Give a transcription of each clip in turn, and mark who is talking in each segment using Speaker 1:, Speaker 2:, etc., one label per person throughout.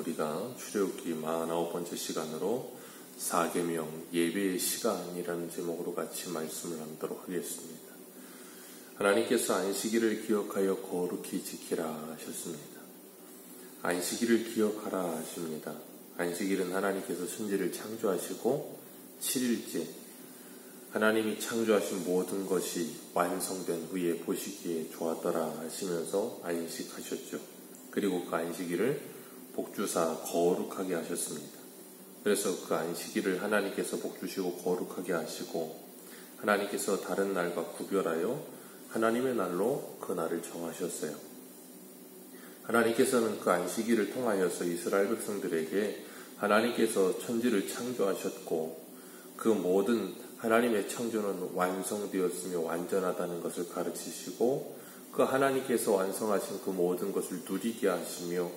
Speaker 1: 우리가 출애굽기 49번째 시간으로 4계명 예배의 시간이라는 제목으로 같이 말씀을 나누도록 하겠습니다. 하나님께서 안식일을 기억하여 거룩히 지키라 하셨습니다. 안식일을 기억하라 하십니다. 안식일은 하나님께서 천지를 창조하시고 7일째 하나님이 창조하신 모든 것이 완성된 후에 보시기에 좋았더라 하시면서 안식하셨죠. 그리고 그 안식일을 복주사 거룩하게 하셨습니다. 그래서 그 안식일을 하나님께서 복주시고 거룩하게 하시고 하나님께서 다른 날과 구별하여 하나님의 날로 그 날을 정하셨어요. 하나님께서는 그 안식일을 통하여서 이스라엘 백성들에게 하나님께서 천지를 창조하셨고 그 모든 하나님의 창조는 완성되었으며 완전하다는 것을 가르치시고 그 하나님께서 완성하신 그 모든 것을 누리게 하시며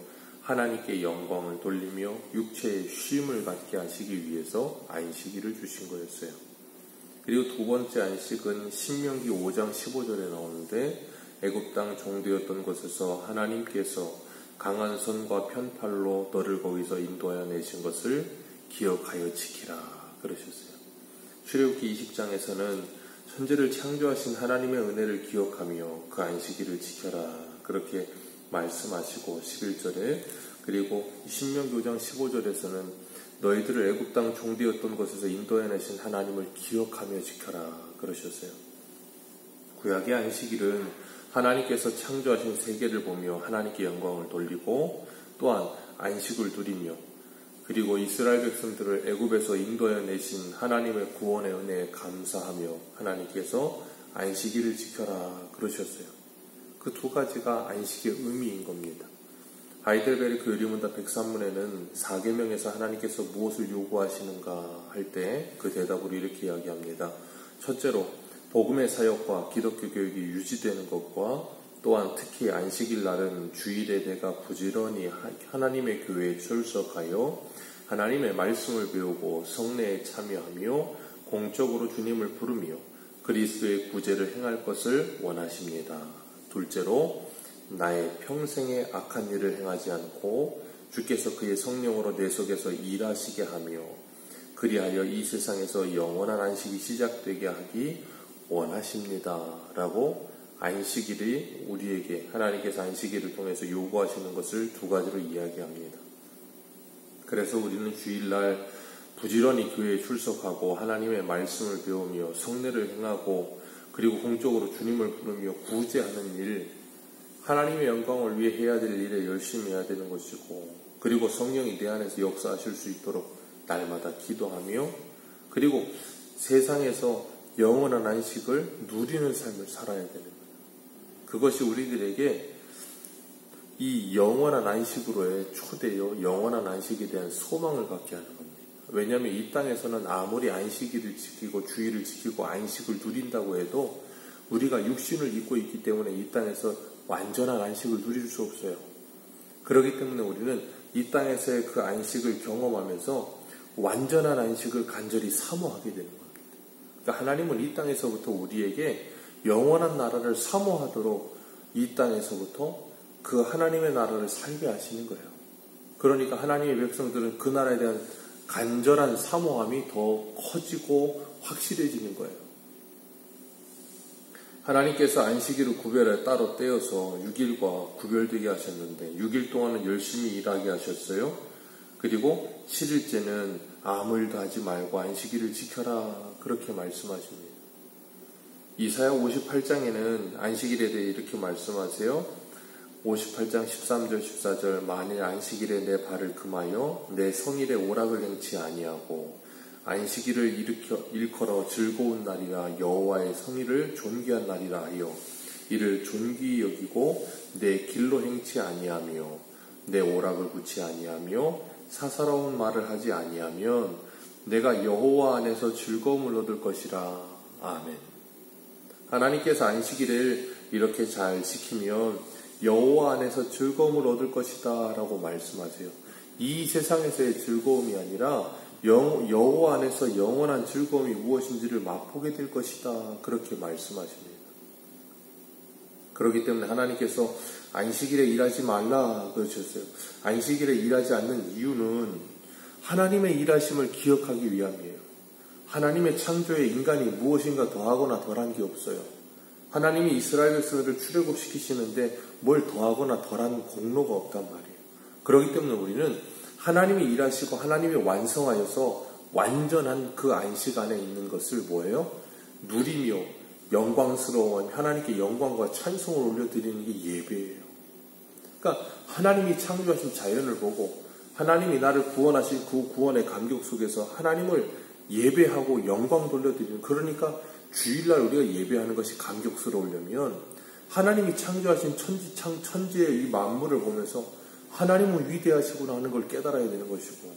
Speaker 1: 하나님께 영광을 돌리며 육체의 쉼을 갖게 하시기 위해서 안식일을 주신 거였어요. 그리고 두 번째 안식은 신명기 5장 15절에 나오는데 애굽 땅 종되었던 곳에서 하나님께서 강한 손과 편팔로 너를 거기서 인도하여 내신 것을 기억하여 지키라 그러셨어요. 출애굽기 20장에서는 천지를 창조하신 하나님의 은혜를 기억하며 그 안식일을 지켜라 그렇게 말씀하시고 11절에 그리고 신명기 5장 15절에서는 너희들을 애굽 땅 종되었던 곳에서 인도해내신 하나님을 기억하며 지켜라 그러셨어요. 구약의 안식일은 하나님께서 창조하신 세계를 보며 하나님께 영광을 돌리고 또한 안식을 누리며 그리고 이스라엘 백성들을 애굽에서 인도해 내신 하나님의 구원의 은혜에 감사하며 하나님께서 안식일을 지켜라 그러셨어요. 그 두 가지가 안식의 의미인 겁니다. 하이델베르크 유리문답 103문에는 4계명에서 하나님께서 무엇을 요구하시는가 할 때 그 대답으로 이렇게 이야기합니다. 첫째로 복음의 사역과 기독교 교육이 유지되는 것과 또한 특히 안식일 날은 주일에 내가 부지런히 하나님의 교회에 출석하여 하나님의 말씀을 배우고 성례에 참여하며 공적으로 주님을 부르며 그리스도의 구제를 행할 것을 원하십니다. 둘째로 나의 평생에 악한 일을 행하지 않고 주께서 그의 성령으로 내 속에서 일하시게 하며 그리하여 이 세상에서 영원한 안식이 시작되게 하기 원하십니다. 라고 안식일이 우리에게 하나님께서 안식일을 통해서 요구하시는 것을 두 가지로 이야기합니다. 그래서 우리는 주일날 부지런히 교회에 출석하고 하나님의 말씀을 배우며 성례를 행하고 그리고 공적으로 주님을 부르며 구제하는 일, 하나님의 영광을 위해 해야 될 일에 열심히 해야 되는 것이고 그리고 성령이 내 안에서 역사하실 수 있도록 날마다 기도하며 그리고 세상에서 영원한 안식을 누리는 삶을 살아야 되는 거예요. 그것이 우리들에게 이 영원한 안식으로의 초대요, 영원한 안식에 대한 소망을 갖게 하는 겁니다. 왜냐하면 이 땅에서는 아무리 안식일을 지키고 주일을 지키고 안식을 누린다고 해도 우리가 육신을 입고 있기 때문에 이 땅에서 완전한 안식을 누릴 수 없어요. 그렇기 때문에 우리는 이 땅에서의 그 안식을 경험하면서 완전한 안식을 간절히 사모하게 되는 겁니다. 그러니까 하나님은 이 땅에서부터 우리에게 영원한 나라를 사모하도록 이 땅에서부터 그 하나님의 나라를 살게 하시는 거예요. 그러니까 하나님의 백성들은 그 나라에 대한 간절한 사모함이 더 커지고 확실해지는 거예요. 하나님께서 안식일을 구별해 따로 떼어서 6일과 구별되게 하셨는데 6일 동안은 열심히 일하게 하셨어요. 그리고 7일째는 아무 일도 하지 말고 안식일을 지켜라 그렇게 말씀하십니다. 이사야 58장에는 안식일에 대해 이렇게 말씀하세요. 58장 13절 14절 만일 안식일에 내 발을 금하여 내 성일에 오락을 행치 아니하고 안식일을 일컬어 즐거운 날이라 여호와의 성일을 존귀한 날이라 하여 이를 존귀히 여기고 내 길로 행치 아니하며 내 오락을 굳지 아니하며 사사로운 말을 하지 아니하면 내가 여호와 안에서 즐거움을 얻을 것이라. 아멘. 하나님께서 안식일을 이렇게 잘 지키면 여호와 안에서 즐거움을 얻을 것이다 라고 말씀하세요. 이 세상에서의 즐거움이 아니라 여호와 안에서 영원한 즐거움이 무엇인지를 맛보게 될 것이다 그렇게 말씀하십니다. 그렇기 때문에 하나님께서 안식일에 일하지 말라 그러셨어요. 안식일에 일하지 않는 이유는 하나님의 일하심을 기억하기 위함이에요. 하나님의 창조에 인간이 무엇인가 더하거나 덜한 게 없어요. 하나님이 이스라엘 백성들을 출애굽시키시는데 뭘 더하거나 덜한 공로가 없단 말이에요. 그렇기 때문에 우리는 하나님이 일하시고 하나님이 완성하여서 완전한 그 안식 안에 있는 것을 뭐예요? 누리며 영광스러운 하나님께 영광과 찬송을 올려드리는 게 예배예요. 그러니까 하나님이 창조하신 자연을 보고 하나님이 나를 구원하신 그 구원의 감격 속에서 하나님을 예배하고 영광 돌려드리는, 그러니까 주일날 우리가 예배하는 것이 감격스러우려면 하나님이 창조하신 천지의 이 만물을 보면서 하나님은 위대하시구나 하는 걸 깨달아야 되는 것이고,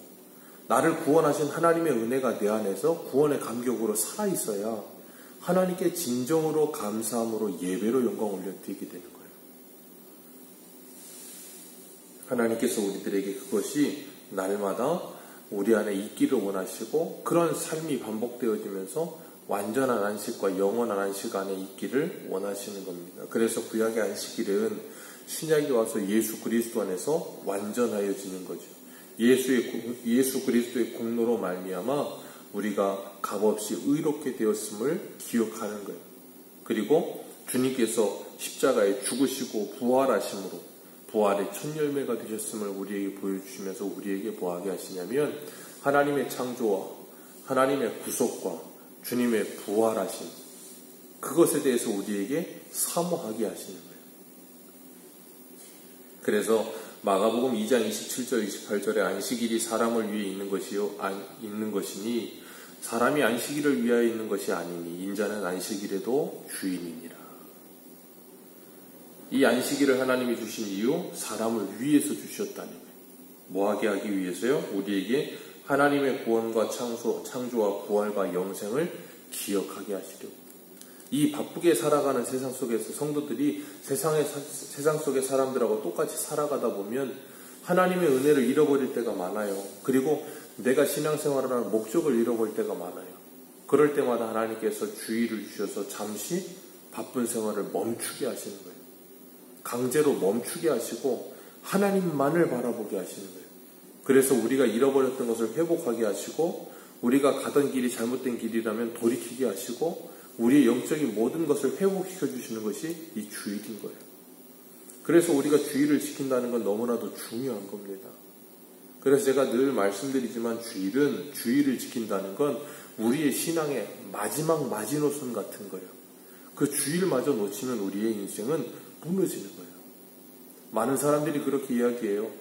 Speaker 1: 나를 구원하신 하나님의 은혜가 내 안에서 구원의 감격으로 살아있어야 하나님께 진정으로 감사함으로 예배로 영광 올려드리게 되는 거예요. 하나님께서 우리들에게 그것이 날마다 우리 안에 있기를 원하시고, 그런 삶이 반복되어지면서 완전한 안식과 영원한 안식 안에 있기를 원하시는 겁니다. 그래서 구약의 안식일은 신약이 와서 예수 그리스도 안에서 완전하여지는 거죠. 예수 그리스도의 공로로 말미암아 우리가 값없이 의롭게 되었음을 기억하는 거예요. 그리고 주님께서 십자가에 죽으시고 부활하심으로 부활의 첫 열매가 되셨음을 우리에게 보여주시면서 우리에게 뭐하게 하시냐면 하나님의 창조와 하나님의 구속과 주님의 부활하심, 그것에 대해서 우리에게 사모하게 하시는 거예요. 그래서 마가복음 2장 27절 28절에 안식일이 사람을 위해 있는 것이니 사람이 안식일을 위하여 있는 것이 아니니 인자는 안식일에도 주인이니라. 이 안식일을 하나님이 주신 이유, 사람을 위해서 주셨다는 거예요. 뭐하게 하기 위해서요? 우리에게 하나님의 구원과 창조와 부활과 영생을 기억하게 하시려고. 이 바쁘게 살아가는 세상 속에서 성도들이 세상 속의 사람들하고 똑같이 살아가다 보면 하나님의 은혜를 잃어버릴 때가 많아요. 그리고 내가 신앙생활을 하는 목적을 잃어버릴 때가 많아요. 그럴 때마다 하나님께서 주의를 주셔서 잠시 바쁜 생활을 멈추게 하시는 거예요. 강제로 멈추게 하시고 하나님만을 바라보게 하시는 거예요. 그래서 우리가 잃어버렸던 것을 회복하게 하시고, 우리가 가던 길이 잘못된 길이라면 돌이키게 하시고, 우리의 영적인 모든 것을 회복시켜 주시는 것이 이 주일인 거예요. 그래서 우리가 주일을 지킨다는 건 너무나도 중요한 겁니다. 그래서 제가 늘 말씀드리지만 주일을 지킨다는 건 우리의 신앙의 마지막 마지노선 같은 거예요. 그 주일마저 놓치면 우리의 인생은 무너지는 거예요. 많은 사람들이 그렇게 이야기해요.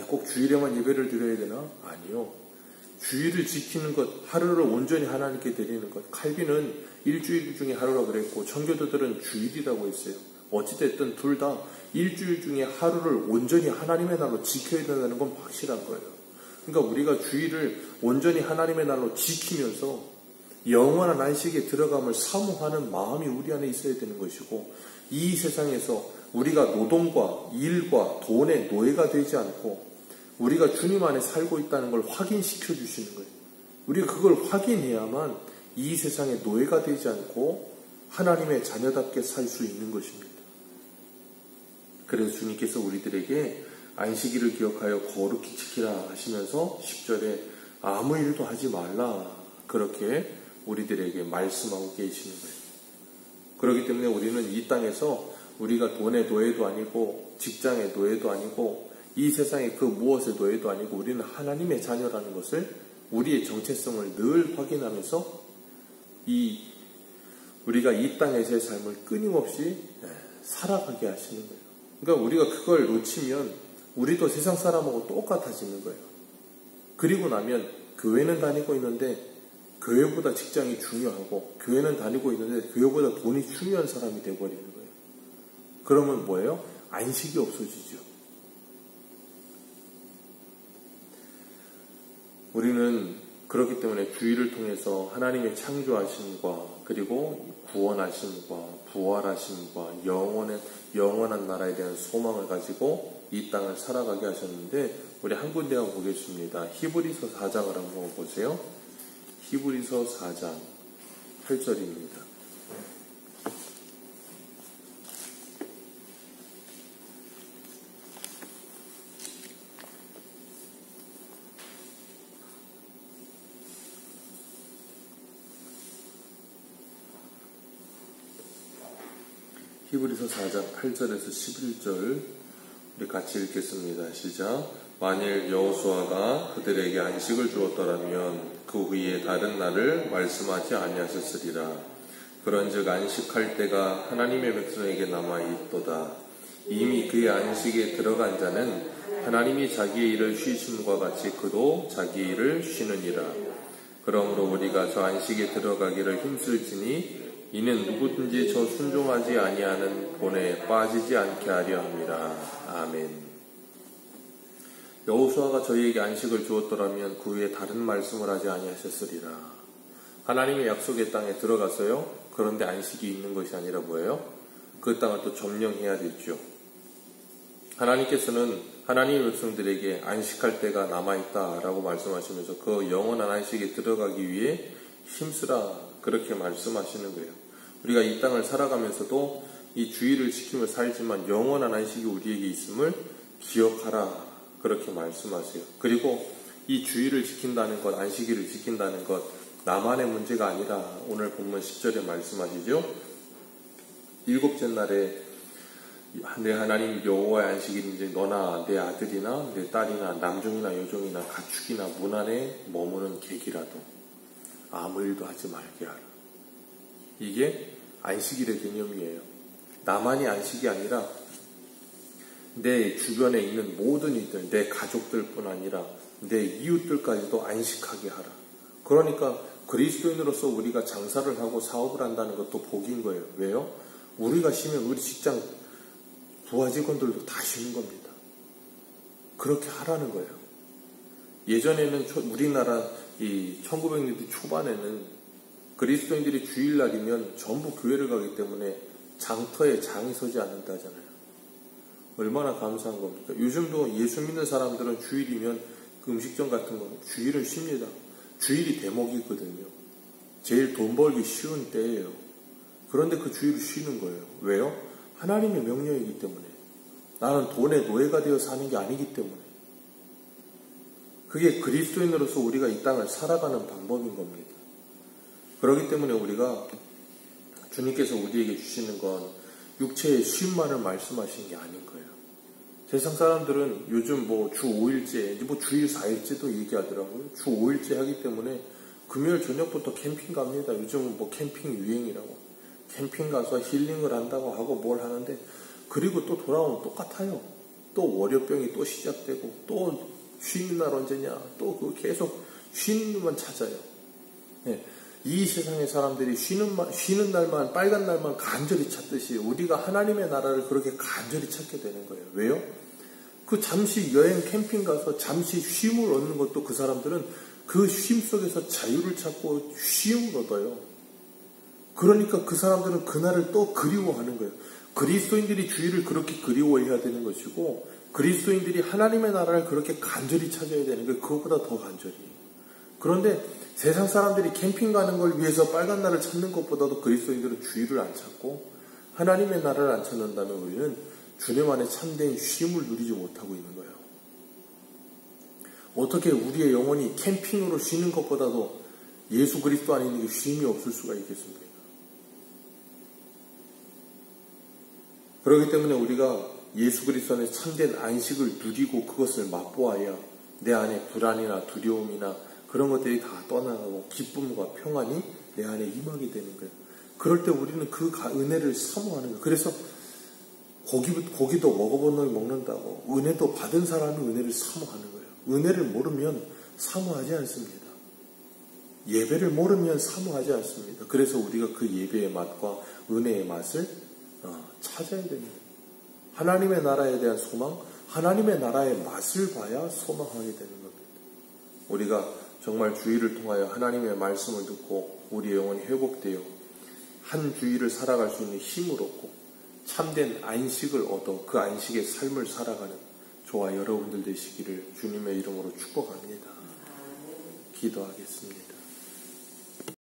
Speaker 1: 꼭 주일에만 예배를 드려야 되나? 아니요. 주일을 지키는 것, 하루를 온전히 하나님께 드리는 것. 칼빈은 일주일 중에 하루라 그랬고 청교도들은 주일이라고 했어요. 어찌됐든 둘 다 일주일 중에 하루를 온전히 하나님의 날로 지켜야 된다는 건 확실한 거예요. 그러니까 우리가 주일을 온전히 하나님의 날로 지키면서 영원한 안식에 들어감을 사모하는 마음이 우리 안에 있어야 되는 것이고, 이 세상에서 우리가 노동과 일과 돈의 노예가 되지 않고 우리가 주님 안에 살고 있다는 걸 확인시켜 주시는 거예요. 우리가 그걸 확인해야만 이 세상의 노예가 되지 않고 하나님의 자녀답게 살 수 있는 것입니다. 그래서 주님께서 우리들에게 안식일을 기억하여 거룩히 지키라 하시면서 10절에 아무 일도 하지 말라, 그렇게 우리들에게 말씀하고 계시는 거예요. 그렇기 때문에 우리는 이 땅에서 우리가 돈의 노예도 아니고 직장의 노예도 아니고 이 세상의 그 무엇의 노예도 아니고 우리는 하나님의 자녀라는 것을, 우리의 정체성을 늘 확인하면서 우리가 이 땅에서의 삶을 끊임없이 살아가게 하시는 거예요. 그러니까 우리가 그걸 놓치면 우리도 세상 사람하고 똑같아지는 거예요. 그리고 나면 교회는 다니고 있는데 교회보다 직장이 중요하고, 교회는 다니고 있는데 교회보다 돈이 중요한 사람이 되어버리는 거예요. 그러면 뭐예요? 안식이 없어지죠.
Speaker 2: 우리는 그렇기 때문에 주일을 통해서 하나님의 창조하심과 그리고 구원하심과 부활하심과 영원한 나라에 대한 소망을 가지고 이 땅을 살아가게 하셨는데, 우리 한 군데 한번 보겠습니다. 히브리서 4장을 한번 보세요. 히브리서 4장 8절입니다. 히브리서 4장 8절에서 11절 우리 같이 읽겠습니다. 시작. 만일 여호수아가 그들에게 안식을 주었더라면 그 후에 다른 날을 말씀하지 아니하셨으리라. 그런즉 안식할 때가 하나님의 백성에게 남아있도다. 이미 그의 안식에 들어간 자는 하나님이 자기의 일을 쉬심과 같이 그도 자기의 일을 쉬느니라. 그러므로 우리가 저 안식에 들어가기를 힘쓸지니 이는 누구든지 저 순종하지 아니하는 본에 빠지지 않게 하려 함이라. 아멘. 여호수아가 저희에게 안식을 주었더라면 그 후에 다른 말씀을 하지 아니하셨으리라. 하나님의 약속의 땅에 들어가서요. 그런데 안식이 있는 것이 아니라 뭐예요? 그 땅을 또 점령해야 되죠. 하나님께서는 하나님의 백성들에게 안식할 때가 남아있다라고 말씀하시면서 그 영원한 안식에 들어가기 위해 힘쓰라 그렇게 말씀하시는 거예요. 우리가 이 땅을 살아가면서도 이 주의를 지키며 살지만 영원한 안식이 우리에게 있음을 기억하라 그렇게 말씀하세요. 그리고 이 주의를 지킨다는 것, 안식일을 지킨다는 것 나만의 문제가 아니라 오늘 본문 10절에 말씀하시죠. 일곱째 날에 내 하나님 여호와의 안식일인지 너나 내 아들이나 내 딸이나 남종이나 여종이나 가축이나 문 안에 머무는 객이라도 아무 일도 하지 말게 하라. 이게 안식일의 개념이에요. 나만이 안식이 아니라 내 주변에 있는 모든 이들, 내 가족들뿐 아니라 내 이웃들까지도 안식하게 하라. 그러니까 그리스도인으로서 우리가 장사를 하고 사업을 한다는 것도 복인 거예요. 왜요? 우리가 쉬면 우리 직장 부하 직원들도 다 쉬는 겁니다. 그렇게 하라는 거예요. 예전에는 우리나라 이 1900년대 초반에는 그리스도인들이 주일날이면 전부 교회를 가기 때문에 장터에 장이 서지 않는다잖아요. 얼마나 감사한 겁니까? 요즘도 예수 믿는 사람들은 주일이면 그 음식점 같은 거는 주일을 쉽니다. 주일이 대목이거든요. 제일 돈 벌기 쉬운 때예요. 그런데 그 주일을 쉬는 거예요. 왜요? 하나님의 명령이기 때문에. 나는 돈의 노예가 되어 사는 게 아니기 때문에. 그게 그리스도인으로서 우리가 이 땅을 살아가는 방법인 겁니다. 그렇기 때문에 우리가 주님께서 우리에게 주시는 건 육체의 쉼만을 말씀하시는 게 아닌 거예요. 세상 사람들은 요즘 주 5일째, 주일 4일째도 얘기하더라고요. 주 5일째 하기 때문에 금요일 저녁부터 캠핑 갑니다. 요즘은 캠핑 유행이라고. 캠핑 가서 힐링을 한다고 하고 뭘 하는데, 그리고 또 돌아오면 똑같아요. 또 월요병이 또 시작되고, 또 쉬는 날 언제냐, 또 계속 쉬는 날만 찾아요. 네. 이 세상의 사람들이 쉬는 날만, 빨간 날만 간절히 찾듯이 우리가 하나님의 나라를 그렇게 간절히 찾게 되는 거예요. 왜요? 그 잠시 여행 캠핑 가서 잠시 쉼을 얻는 것도 그 사람들은 그 쉼 속에서 자유를 찾고 쉼을 얻어요. 그러니까 그 사람들은 그날을 또 그리워하는 거예요. 그리스도인들이 주일을 그렇게 그리워해야 되는 것이고, 그리스도인들이 하나님의 나라를 그렇게 간절히 찾아야 되는 거예요. 그것보다 더 간절히. 그런데 세상 사람들이 캠핑 가는 걸 위해서 빨간 날을 찾는 것보다도 그리스도인들은 주일을 안 찾고 하나님의 나라를 안 찾는다면 우리는 주님 안에 참된 쉼을 누리지 못하고 있는 거예요. 어떻게 우리의 영혼이 캠핑으로 쉬는 것보다도 예수 그리스도 안에 있는 게 쉼이 없을 수가 있겠습니까? 그렇기 때문에 우리가 예수 그리스도 안에 참된 안식을 누리고 그것을 맛보아야 내 안에 불안이나 두려움이나 그런 것들이 다 떠나가고 기쁨과 평안이 내 안에 임하게 되는 거예요. 그럴 때 우리는 그 은혜를 사모하는 거예요. 그래서 고기도 먹어본 놈이 먹는다고 은혜도 받은 사람이 은혜를 사모하는 거예요. 은혜를 모르면 사모하지 않습니다. 예배를 모르면 사모하지 않습니다. 그래서 우리가 그 예배의 맛과 은혜의 맛을 찾아야 됩니다. 하나님의 나라에 대한 소망, 하나님의 나라의 맛을 봐야 소망하게 되는 겁니다. 우리가 정말 주일을 통하여 하나님의 말씀을 듣고 우리의 영혼이 회복되어 한 주일을 살아갈 수 있는 힘을 얻고 참된 안식을 얻어 그 안식의 삶을 살아가는 저와 여러분들 되시기를 주님의 이름으로 축복합니다. 기도하겠습니다.